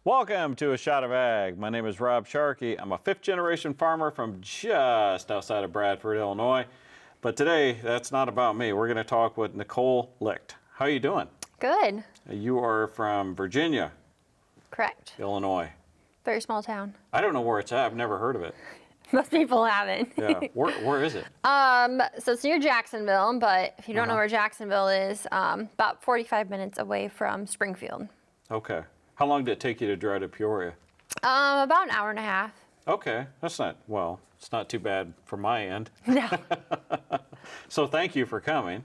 Welcome to A Shot of Ag. My name is Rob Sharkey. I'm a fifth-generation farmer from just outside of Bradford, Illinois. But today, that's not about me. We're going to talk with Nichole Licht. How are you doing? Good. You are from Virginia. Correct. Illinois. Very small town. I don't know where it's at. I've never heard of it. Most people haven't. Yeah. Where is it? So it's near Jacksonville, but if you don't know where Jacksonville is, about 45 minutes away from Springfield. Okay. How long did it take you to drive to Peoria? About an hour and a half. Okay. That's not, well, it's not too bad from my end. No. So thank you for coming.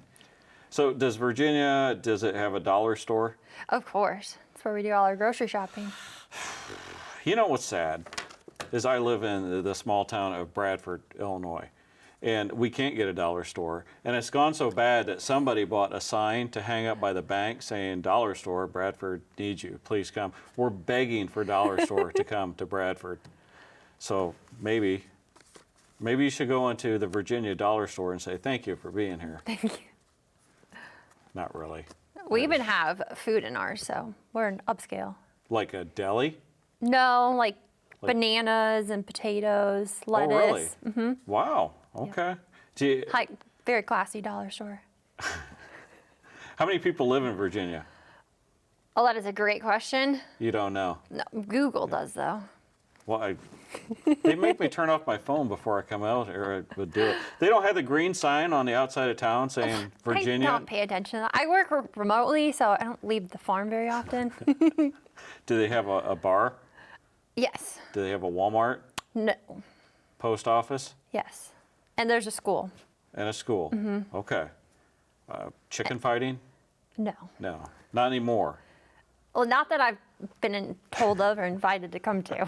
So does Virginia, does it have a dollar store? Of course. That's where we do all our grocery shopping. You know what's sad is I live in the small town of Bradford, Illinois, and we can't get a dollar store. And it's gone so bad that somebody bought a sign to hang up by the bank saying, "Dollar store, Bradford needs you, please come." We're begging for dollar store to come to Bradford. So maybe you should go into the Virginia dollar store and say, "Thank you for being here." Thank you. Not really. We even have food in ours, so we're an upscale. Like a deli? No, like bananas and potatoes, lettuce. Oh, really? Mm-hmm. Wow. Okay. Do you, Like very classy dollar store. how many people live in Virginia? Oh, that is a great question. You don't know. No, Google does though. Well, they make me turn off my phone before I come out here. I would do it. They don't have the green sign on the outside of town saying Virginia. I don't pay attention to that. I work remotely, so I don't leave the farm very often. Do they have a bar? Yes. Do they have a Walmart? No. Post office? Yes. And there's a school. And a school? Mm-hmm. Okay. Chicken fighting? No. No. Not anymore. Well, not that I've been told of or invited to come to.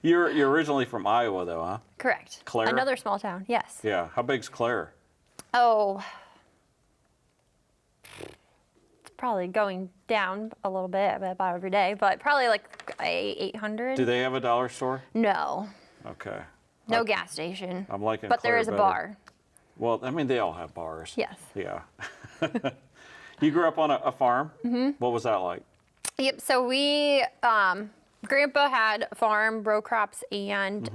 You're originally from Iowa, though, huh? Correct. Clare? Another small town, yes. Yeah. How big's Clare? Oh, it's probably going down a little bit about every day, but probably like 800. Do they have a dollar store? No. Okay. No gas station. I'm liking But Clare there is a better. bar. Well, I mean, they all have bars. Yes. Yeah. You grew up on a farm? Mm-hmm. What was that like? Yep. So we, Grandpa had a farm, row crops, and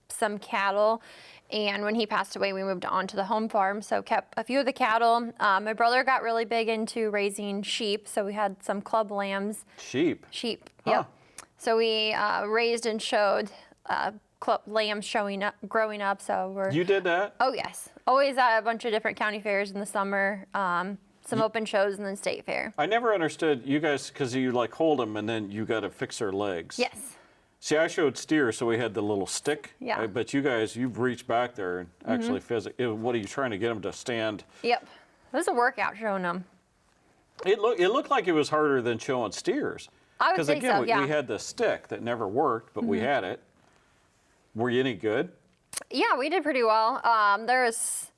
some cattle. And when he passed away, we moved on to the home farm. So kept a few of the cattle. My brother got really big into raising sheep. So we had some club lambs. Sheep? Sheep. Huh. Yep. So we raised and showed club lambs growing up. So we're. You did that? Oh yes. Always at a bunch of different county fairs in the summer. Some open shows and then state fair. I never understood you guys, because you like hold them and then you got to fix their legs. Yes. See, I showed steer, so we had the little stick. Yeah. But you guys, you've reached back there and actually what are you trying to get them to stand? Yep. It was a workout showing them. It looked like it was harder than showing steers. I would Because say again, so, yeah. we had the stick that never worked, but we had it. Were you any good? Yeah, we did pretty well. There was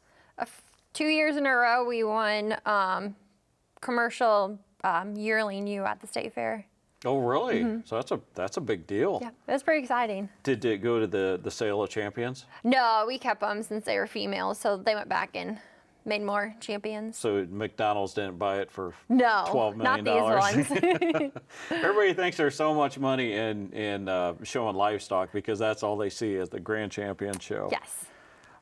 2 years in a row we won commercial yearling ewe at the state fair. Oh, really? So that's a big deal. Yeah, it was pretty exciting. Did it go to the sale of champions? No, we kept them since they were females, so they went back and made more champions. So McDonald's didn't buy it for No, $12 million. not these ones. Everybody thinks there's so much money in showing livestock because that's all they see is the Grand Champion show. Yes.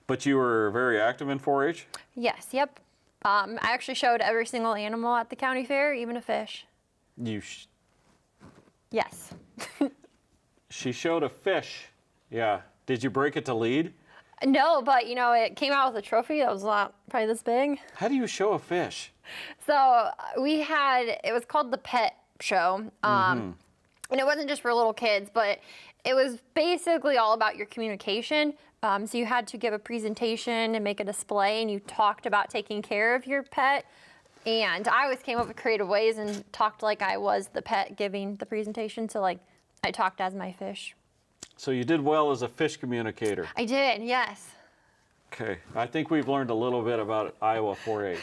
But you were very active in 4-H? Yes, yep. I actually showed every single animal at the county fair, even a fish. Yes. She showed a fish. Yeah. Did you break it to lead? No, but it came out with a trophy that was probably this big. How do you show a fish? So it was called the Pet Show. And it wasn't just for little kids, but it was basically all about your communication. So you had to give a presentation and make a display, and you talked about taking care of your pet. And I always came up with creative ways and talked like I was the pet giving the presentation. So like I talked as my fish. So you did well as a fish communicator. I did, yes. Okay. I think we've learned a little bit about Iowa 4-H.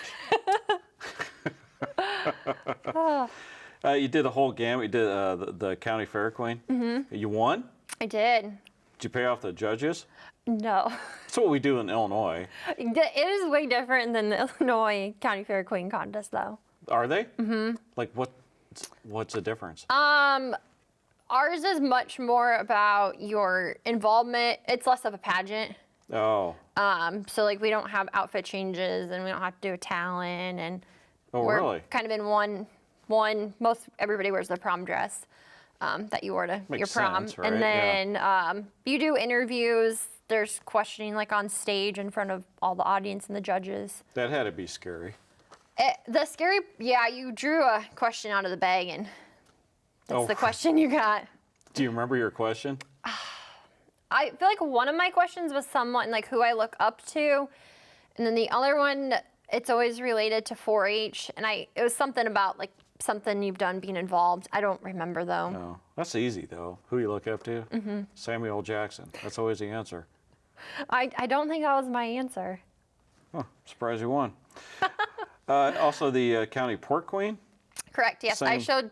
You did a whole gamut. You did the county fair queen. You won? I did. Did you pay off the judges? No. That's what we do in Illinois. It is way different than the Illinois County Fair Queen contest, though. Are they? Like what? What's the difference? Ours is much more about your involvement. It's less of a pageant. Oh. So like we don't have outfit changes and we don't have to do a talent and we're really? kind of in one most everybody wears their prom dress that you wore to Makes your prom. sense, right? And then you do interviews, there's questioning like on stage in front of all the audience and the judges. That had to be scary. You drew a question out of the bag and that's the question you got. Do you remember your question? I feel like one of my questions was someone like who I look up to, and then the other one, it's always related to 4-H, and it was something about like something you've done being involved. I don't remember though. No, that's easy though. Who you look up to? Mm-hmm. Samuel Jackson. That's always the answer. I don't think that was my answer. Oh, surprised you won. Also, the county pork queen. Correct. Yes, I Same. showed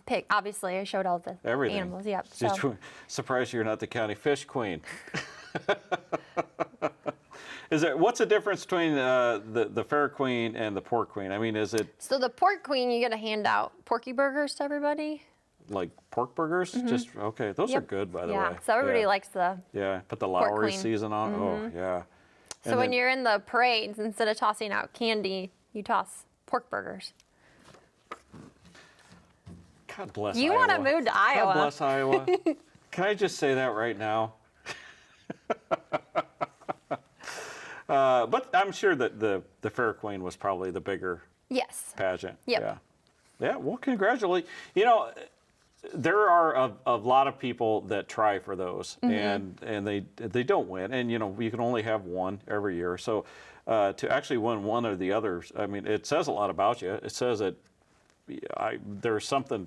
pig. Obviously, I showed all the Everything. animals. Yep. Just So. surprised you're not the county fish queen. What's the difference between the fair queen and the pork queen? I mean, is it So the pork queen, you get to hand out porky burgers to everybody. like pork burgers? Just okay. Those are Yep. good, by the Yeah. way. So everybody Yeah. likes the. Yeah, put the pork Lowry queen. season on. Oh, yeah. So And when then- you're in the parades, instead of tossing out candy, you toss pork burgers. God bless You Iowa. want to move to Iowa? God bless Iowa. Can I just say that right now? But I'm sure that the Fair Queen was probably the bigger Yes. pageant. Yep. Yeah. Yeah. Well, congratulate. You know, there are a lot of people that try for those, and they don't win. And you know, you can only have one every year. So to actually win one or the others, I mean, it says a lot about you. It says that there's something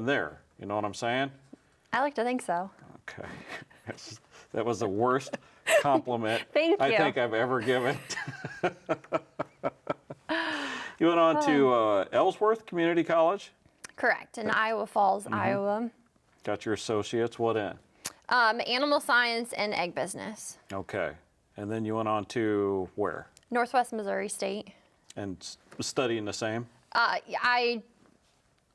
there. You know what I'm saying? I like to think so. Okay. That was the worst compliment Thank I you. think I've ever given. You went on to Ellsworth Community College. Correct. In Iowa Falls, Iowa. Got your associates. What in? Animal science and egg business. Okay. And then you went on to where? Northwest Missouri State. And studying the same? I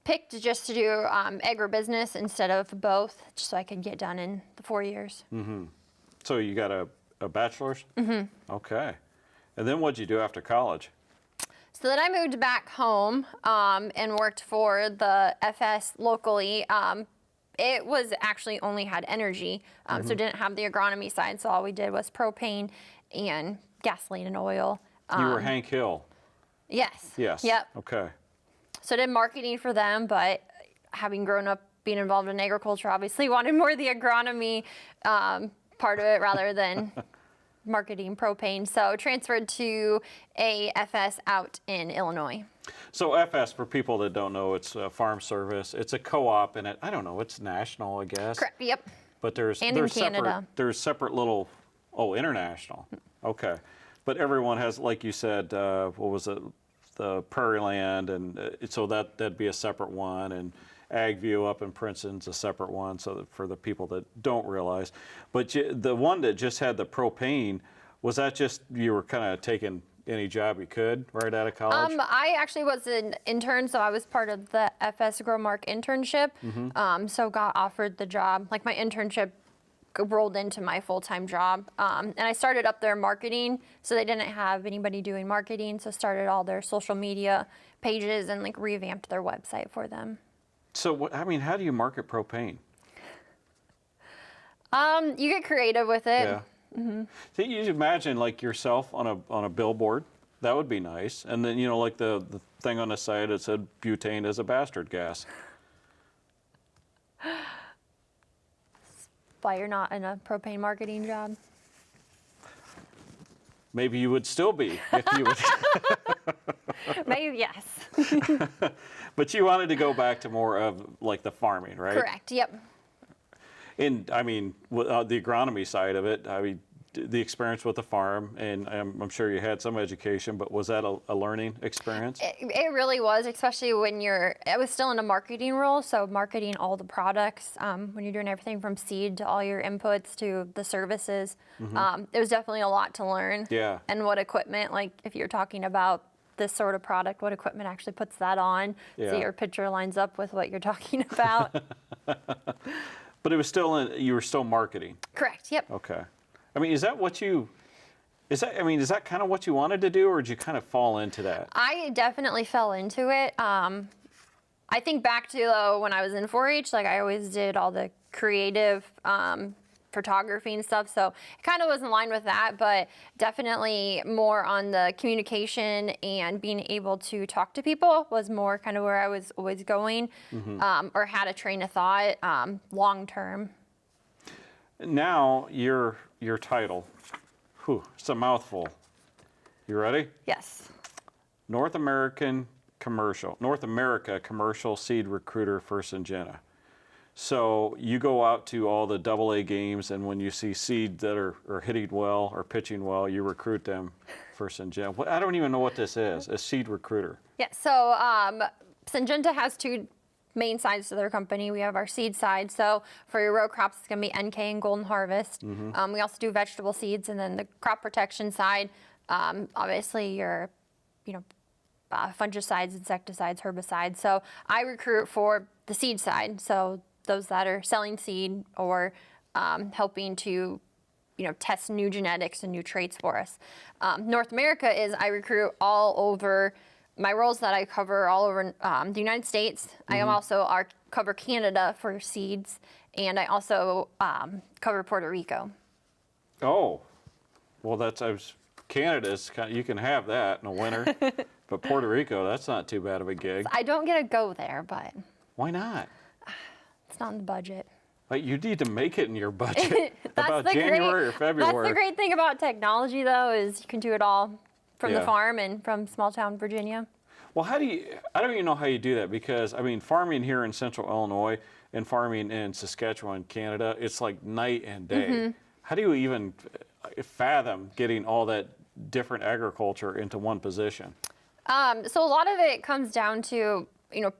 picked just to do agribusiness instead of both, just so I could get done in the 4 years. So you got a bachelor's? Mm-hmm. Okay. And then what'd you do after college? So then I moved back home and worked for the FS locally. It was actually only had energy, so didn't have the agronomy side. So all we did was propane and gasoline and oil. You were Hank Hill. Yes. Yes. Yep. Okay. So I did marketing for them, but having grown up being involved in agriculture, obviously wanted more of the agronomy part of it rather than marketing propane. So transferred to a FS out in Illinois. So FS, for people that don't know, it's a farm service. It's a co-op, and I don't know, it's national, I guess. Correct. Yep. But there's And in separate, Canada. there's separate little, international. Okay. But everyone has, like you said, what was it, the Prairie Land, and so that'd be a separate one, and Ag View up in Princeton's a separate one, so that for the people that don't realize. But the one that just had the propane, was that just you were kind of taking any job you could right out of college? I actually was an intern, so I was part of the FS GrowMark internship. So got offered the job. Like my internship rolled into my full-time job. And I started up their marketing, so they didn't have anybody doing marketing, so started all their social media pages and like revamped their website for them. So, how do you market propane? You get creative with it. Yeah. So you imagine like yourself on a billboard. That would be nice. And then, like the thing on the side that said butane is a bastard gas. Why you're not in a propane marketing job? Maybe you would still be if you would. Maybe, yes. But you wanted to go back to more of like the farming, right? Correct, yep. And the agronomy side of it, the experience with the farm, and I'm sure you had some education, but was that a learning experience? It really was, especially when I was still in a marketing role, so marketing all the products, when you're doing everything from seed to all your inputs to the services. It was definitely a lot to learn. Yeah. And what equipment, like if you're talking about this sort of product, what equipment actually puts that on, Yeah. so your picture lines up with what you're talking about. But it was still you were still marketing. Correct. Yep. Okay. I mean, is that kind of what you wanted to do, or did you kind of fall into that? I definitely fell into it. I think back to when I was in 4-H, like I always did all the creative photography and stuff, so it kind of was in line with that, but definitely more on the communication and being able to talk to people was more kind of where I was always going, or had a train of thought long term. Now, your title, it's a mouthful. You ready? Yes. North America Commercial Seed Recruiter for Syngenta. So you go out to all the AA games, and when you see seed that are hitting well or pitching well, you recruit them for Syngenta. I don't even know what this is, a seed recruiter. Yeah, so Syngenta has two main sides to their company. We have our seed side, so for your row crops, it's going to be NK and Golden Harvest. We also do vegetable seeds, and then the crop protection side, obviously your, fungicides, insecticides, herbicides. So I recruit for the seed side, so those that are selling seed or helping to, test new genetics and new traits for us. North America is I recruit all over. My roles that I cover all over the United States. I am also cover Canada for seeds, and I also cover Puerto Rico. Oh, well, Canada's you can have that in the winter, but Puerto Rico, that's not too bad of a gig. I don't get to go there, but Why not? it's not in the budget. Like, you need to make it in your budget That's about the January or February. That's the great thing about technology, though, is you can do it all from the Yeah. farm and from small town Virginia. Well, I don't even know how you do that, because, farming here in central Illinois and farming in Saskatchewan, Canada, it's like night and day. How do you even fathom getting all that different agriculture into one position? So a lot of it comes down to,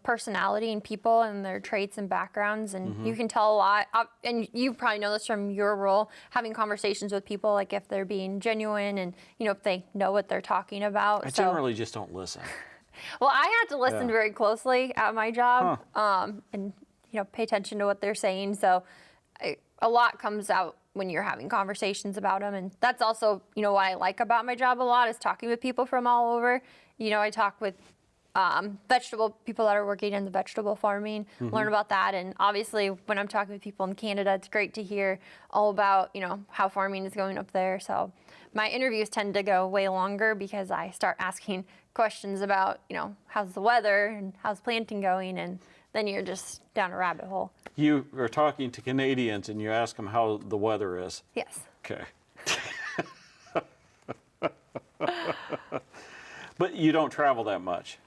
personality and people and their traits and backgrounds, and you can tell a lot. And you probably know this from your role, having conversations with people, like if they're being genuine and, if they know what they're talking about. I generally just don't listen. Well, I have to listen Yeah. very closely at my job, and pay attention to what they're saying. So a lot comes out when you're having conversations about them, and that's also what I like about my job a lot is talking with people from all over. I talk with vegetable people that are working in the vegetable farming, learn about that, and obviously when I'm talking with people in Canada, it's great to hear all about how farming is going up there. So my interviews tend to go way longer because I start asking questions about how's the weather and how's planting going, and then you're just down a rabbit hole. You are talking to Canadians and you ask them how the weather is. Yes. Okay. But you don't travel that much.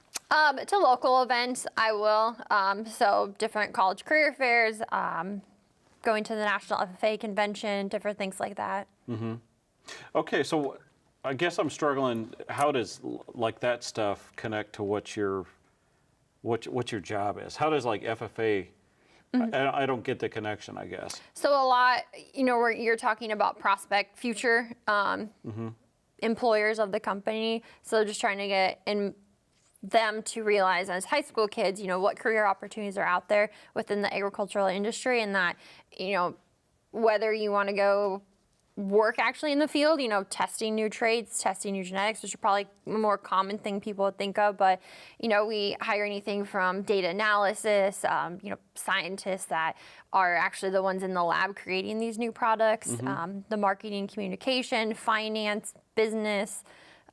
To local events, I will. So different college career fairs, going to the National FFA convention, different things like that. Okay, so I guess I'm struggling. How does that stuff connect to what your job is? How does FFA? I don't get the connection, I guess. So a lot, where you're talking about prospect future employers of the company. So just trying to get them to realize as high school kids, what career opportunities are out there within the agricultural industry, and that, whether you want to go work actually in the field, testing new traits, testing new genetics, which are probably a more common thing people would think of. But, we hire anything from data analysis, scientists that are actually the ones in the lab creating these new products, the marketing, communication, finance, business,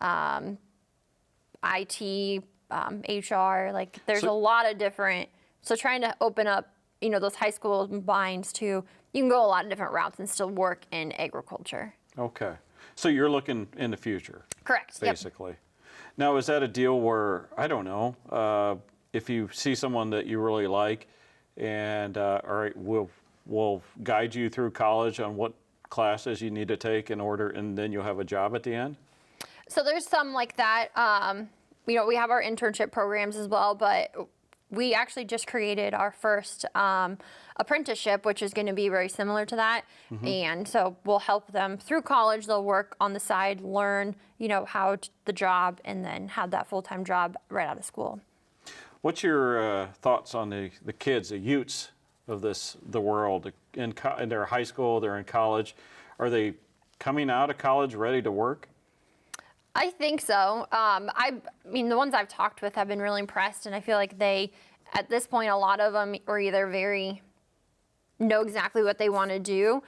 IT, HR, there's a lot of different, so trying to open up, those high school minds to, you can go a lot of different routes and still work in agriculture. Okay. So you're looking in the future. Correct. Yep. Basically. Now, is that a deal where, I don't know, if you see someone that you really like and, all right, we'll guide you through college on what classes you need to take in order, and then you'll have a job at the end? So there's some like that. We have our internship programs as well, but we actually just created our first apprenticeship, which is going to be very similar to that. And so we'll help them through college. They'll work on the side, learn, the job, and then have that full-time job right out of school. What's your thoughts on the kids, the youths of the world? In their high school, they're in college. Are they coming out of college ready to work? I think so. I mean, the ones I've talked with have been really impressed, and I feel like at this point, a lot of them are either know exactly what they want to do,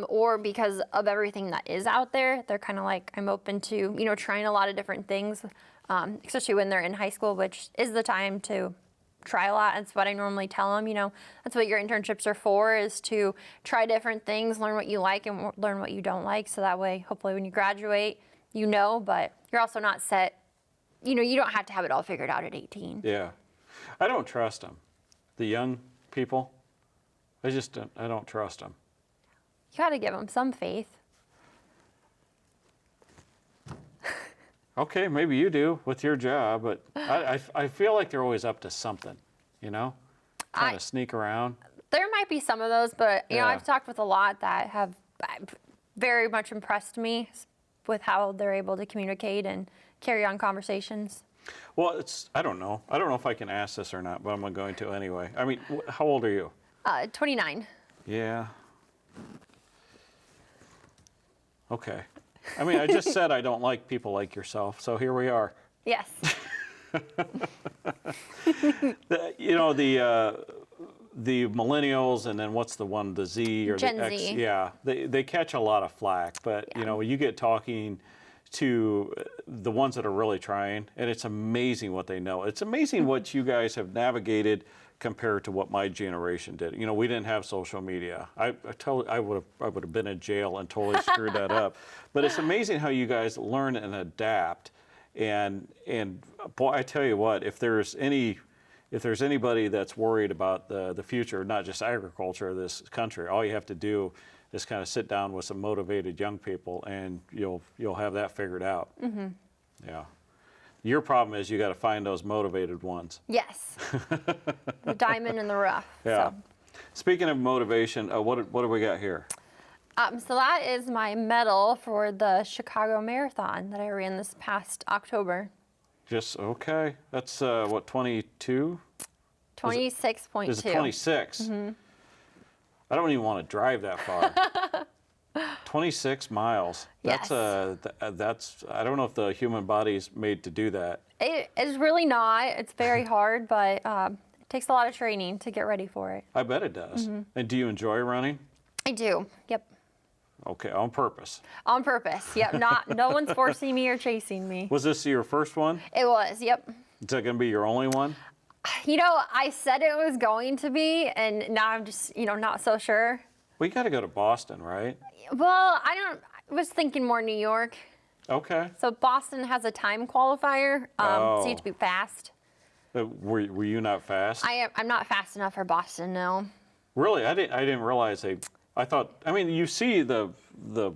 or because of everything that is out there, they're kind of like, I'm open to, trying a lot of different things, especially when they're in high school, which is the time to try a lot. That's what I normally tell them, that's what your internships are for, is to try different things, learn what you like and learn what you don't like. So that way, hopefully when you graduate, but you're also not set, you don't have to have it all figured out at 18. Yeah. I don't trust them. The young people, I don't trust them. You got to give them some faith. Okay, maybe you do with your job, but I feel like they're always up to something, trying to sneak around. There might be some of those, but Yeah. I've talked with a lot that have very much impressed me with how they're able to communicate and carry on conversations. Well, I don't know. I don't know if I can ask this or not, but I'm going to anyway. I mean, how old are you? 29. Yeah. Okay. I mean, I just said I don't like people like yourself, so here we are. Yes. The millennials, and then what's the one, the Z or Gen the X? Z. Yeah, they catch a lot of flack, but you get talking to the ones that are really trying, and it's amazing what they know. It's amazing what you guys have navigated compared to what my generation did. We didn't have social media. I would have been in jail and totally screwed that up. But it's amazing how you guys learn and adapt. And boy, I tell you what, if there's anybody that's worried about the future, not just agriculture of this country, all you have to do is kind of sit down with some motivated young people, and you'll have that figured out. Mm-hmm. Yeah. Your problem is you got to find those motivated ones. Yes. The diamond in the rough. Yeah. So. Speaking of motivation, what do we got here? So that is my medal for the Chicago Marathon that I ran this past October. Just okay. That's what, 22? 26.2. Is it 26? Mm-hmm. I don't even want to drive that far. 26 miles. Yes. That's I don't know if the human body's made to do that. It is really not. It's very hard, but it takes a lot of training to get ready for it. I bet it does. Mm-hmm. And do you enjoy running? I do. Yep. Okay, on purpose. On purpose. Yep. No one's forcing me or chasing me. Was this your first one? It was. Yep. Is that going to be your only one? I said it was going to be, and now I'm just, not so sure. We got to go to Boston, right? Well, I was thinking more New York. Okay. So Boston has a time qualifier, so you have to be fast. Were you not fast? I'm not fast enough for Boston, no. Really? I didn't realize I thought, I mean, you see the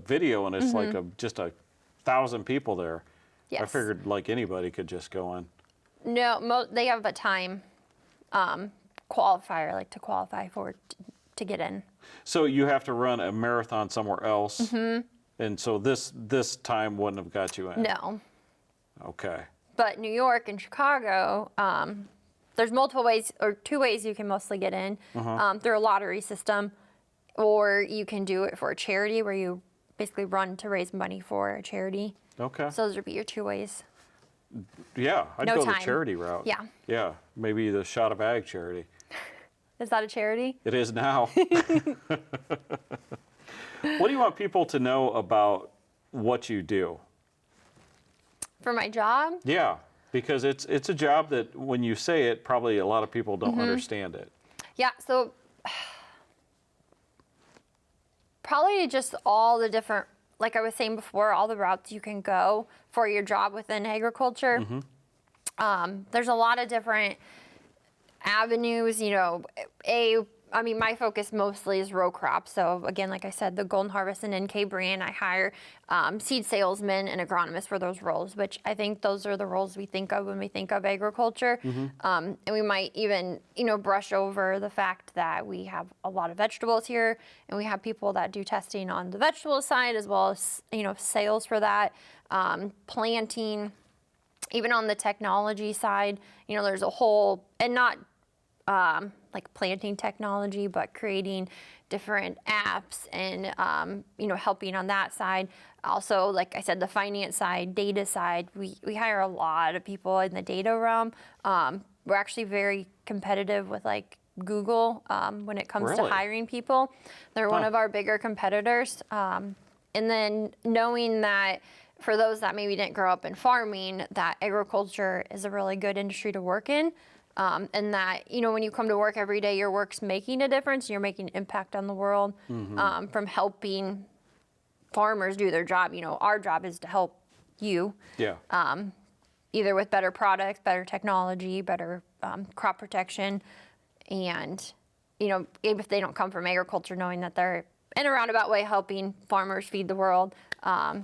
video, and it's like just 1,000 people there. Yes. I figured like anybody could just go in. No, they have a time qualifier, like to qualify for to get in. So you have to run a marathon somewhere else, and so this time wouldn't have got you in. No. Okay. But New York and Chicago, there's multiple ways, or 2 ways you can mostly get in, through a lottery system, or you can do it for a charity where you basically run to raise money for a charity. Okay. So those would be your 2 ways. Yeah, I'd No go time. the charity route. Yeah. Yeah, maybe the Shot of Ag charity. Is that a charity? It is now. What do you want people to know about what you do? For my job? Yeah, because it's a job that when you say it, probably a lot of people don't understand it. Yeah, so probably just all the different, like I was saying before, all the routes you can go for your job within agriculture. There's a lot of different avenues, I mean, my focus mostly is row crops. So again, like I said, the Golden Harvest and NK brand, I hire seed salesmen and agronomists for those roles, which I think those are the roles we think of when we think of agriculture. And we might even, brush over the fact that we have a lot of vegetables here, and we have people that do testing on the vegetable side as well as, sales for that, planting, even on the technology side. There's a whole, and not like planting technology, but creating different apps and, helping on that side. Also, like I said, the finance side, data side, we hire a lot of people in the data realm. We're actually very competitive with like Google when it comes to Really? hiring people. They're one of our bigger competitors. And then knowing that for those that maybe didn't grow up in farming, that agriculture is a really good industry to work in. And that, when you come to work every day, your work's making a difference, you're making an impact on the world, from helping farmers do their job. Our job is to help you, either with better products, better technology, better crop protection, and, if they don't come from agriculture, knowing that they're in a roundabout way helping farmers feed the world. All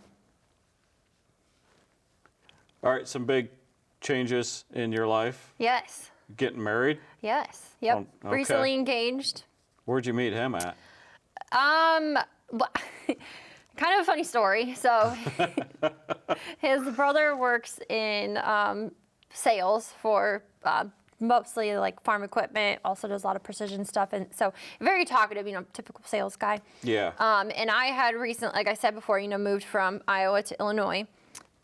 right, some big changes in your life. Yes. Getting married? Yes. Yep. Oh, okay. Recently engaged. Where'd you meet him at? Kind of a funny story. So his brother works in sales for mostly like farm equipment, also does a lot of precision stuff. And so very talkative, typical sales guy. Yeah. And I had recently, like I said before, moved from Iowa to Illinois.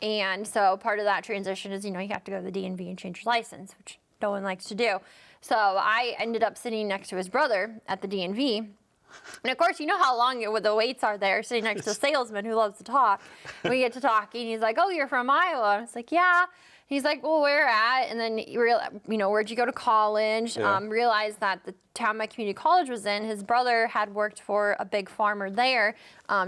And so part of that transition is, you have to go to the DMV and change your license, which no one likes to do. So I ended up sitting next to his brother at the DMV. And of course, you know how long the waits are there, sitting next to a salesman who loves to talk. And we get to talking. He's like, "Oh, you're from Iowa." And it's like, "Yeah." He's like, "Well, where at?" And then, where'd you go to college? Yeah. Realized that the town my community college was in, his brother had worked for a big farmer there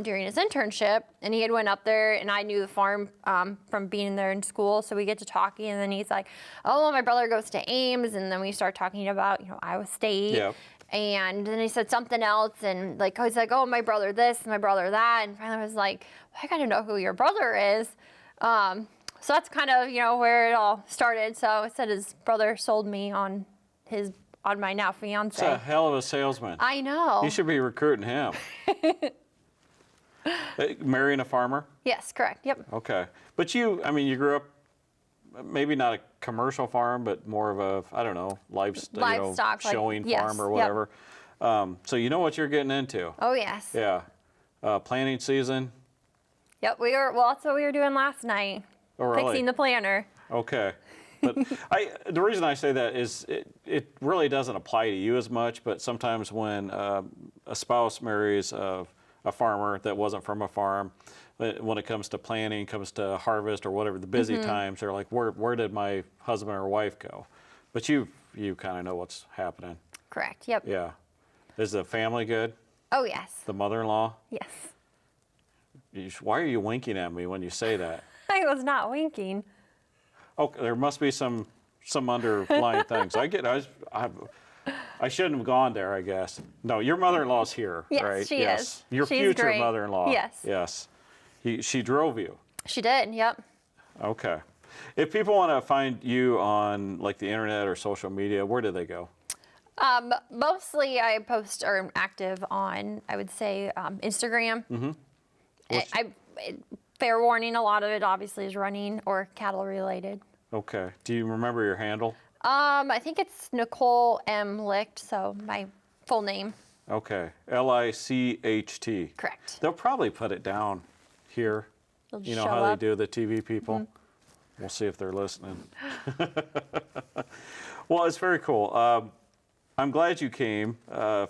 during his internship. And he had went up there, and I knew the farm from being there in school. So we get to talking, and then he's like, "Oh, well, my brother goes to Ames." And then we start talking about, Iowa State. Yeah. And then he said something else, and he's like, "Oh, my brother this, my brother that." And finally I was like, "Well, I got to know who your brother is." So that's kind of, where it all started. So it said his brother sold me on my now fiance. That's a hell of a salesman. I know. You should be recruiting him. Marrying a farmer? Yes, correct. Yep. Okay. But you grew up, maybe not a commercial farm, but more of a, I don't know, livestock, showing yes, farm or yep. whatever. So you know what you're getting into. Oh, yes. Yeah. Planting season? Yep. That's what we were doing last night. Oh, really? Fixing the planter. Okay. But the reason I say that is it really doesn't apply to you as much, but sometimes when a spouse marries a farmer that wasn't from a farm, when it comes to planting, comes to harvest or whatever, the busy times, they're like, where did my husband or wife go? But you kind of know what's happening. Correct. Yep. Yeah. Is the family good? Oh, yes. The mother-in-law? Yes. Why are you winking at me when you say that? I was not winking. Oh, there must be some underlying things. I shouldn't have gone there, I guess. No, your mother-in-law's here, Yes, right? she is. Your She's future great. mother-in-law. Yes. Yes. She drove you. She did. Yep. Okay. If people want to find you on like the internet or social media, where do they go? Mostly I post or am active on, I would say, Instagram. Fair warning, a lot of it obviously is running or cattle related. Okay. Do you remember your handle? I think it's Nichole M. Licht, so my full name. Okay. Licht. Correct. They'll probably put it down here. It'll You just know show how up. they do the TV people? We'll see if they're listening. Well, it's very cool. I'm glad you came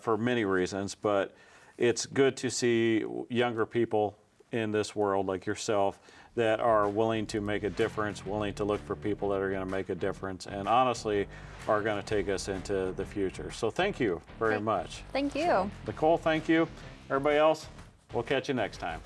for many reasons, but it's good to see younger people in this world like yourself that are willing to make a difference, willing to look for people that are going to make a difference, and honestly are going to take us into the future. So thank you very much. Thank you. Nichole, thank you. Everybody else, we'll catch you next time.